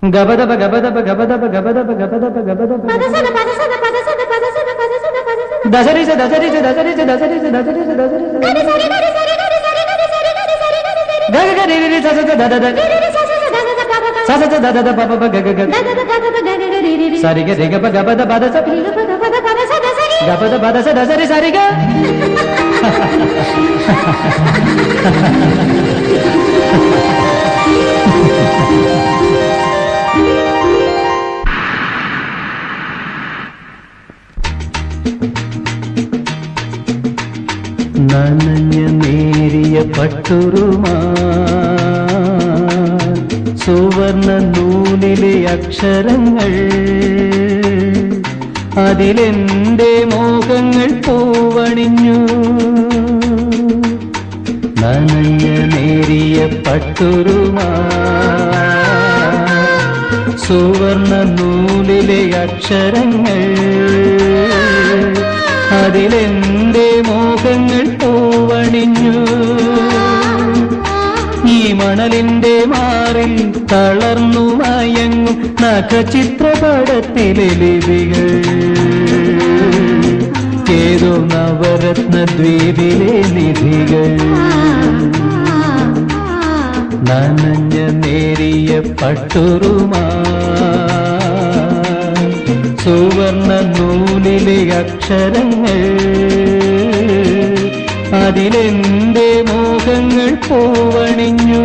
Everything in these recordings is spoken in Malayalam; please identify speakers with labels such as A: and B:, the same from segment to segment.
A: గబదబ గబదబ గబదబ గబదబ గబదబ గబదబ దసరిస దసరిస దసరిస దసరిస దసరిస దసరిస గగగరిరి ససస దదద ససస దదద పపప గగగ సరిగ రిగప గబద బదస గబద బదస దసరి సరిగ നനഞ്ഞ നേരിയ പട്ടുറുമാ സുവർണ നൂലിലെ അക്ഷരങ്ങൾ അതിലെന്റെ മോഹങ്ങൾ പൂവണിഞ്ഞു നനഞ്ഞ നേരിയ പട്ടുറുമാ സുവർണ നൂലിലെ അക്ഷരങ്ങൾ അതിലെന്റെ മോഹങ്ങൾ പൂവണിഞ്ഞു ഈ മണലിന്റെ മാറിൽ തളർന്നു മയങ്ങും നഖചിത്രപടത്തിലെ ലിപികൾ ഏതോ നവരത്ന ദ്വീപിലെ നിധികൾ നനഞ്ഞ നേരിയ പട്ടുറുമാ സുവർണ നൂലിലെ അക്ഷരങ്ങൾ അതിലെന്റെ മോഹങ്ങൾ പൂവണിഞ്ഞു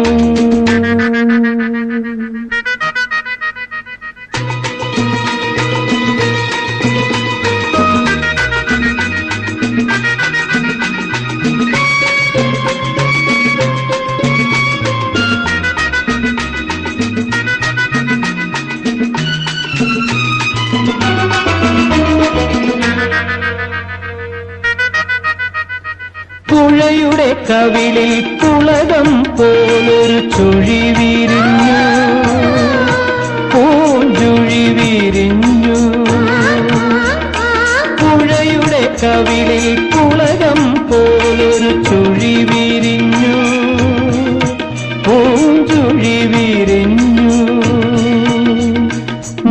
A: പുഴയുടെ കവിളിൽ പുളകം പോലൊരു ചുഴി വിരിഞ്ഞു പൂഞ്ചുഴി വിരിഞ്ഞു പുഴയുടെ കവിളിൽ പുളകം പോലൊരു ചുഴി വിരിഞ്ഞു പൂഞ്ചുഴി വിരിഞ്ഞു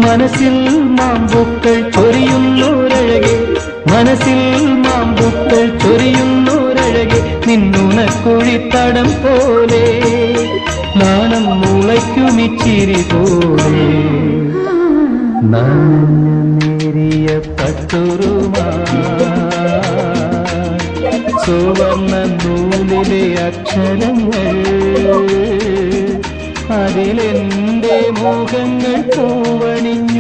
A: മനസ്സിൽ മാമ്പൂക്കൾ ചൊരിയുന്നോരഴകെ മനസ്സിൽ മാമ്പൂക്കൾ ചൊരിയുന്നോരഴകെ നിന്നുണക്കുഴിത്തടം പോലെ നാണം മുളയ്ക്കുമിച്ചിരി പോലെ നേരിയ പട്ടുറുമാ സുവർണ നൂലിലെ അക്ഷരങ്ങൾ അതിലെന്റെ മോഹങ്ങൾ പൂവണിഞ്ഞു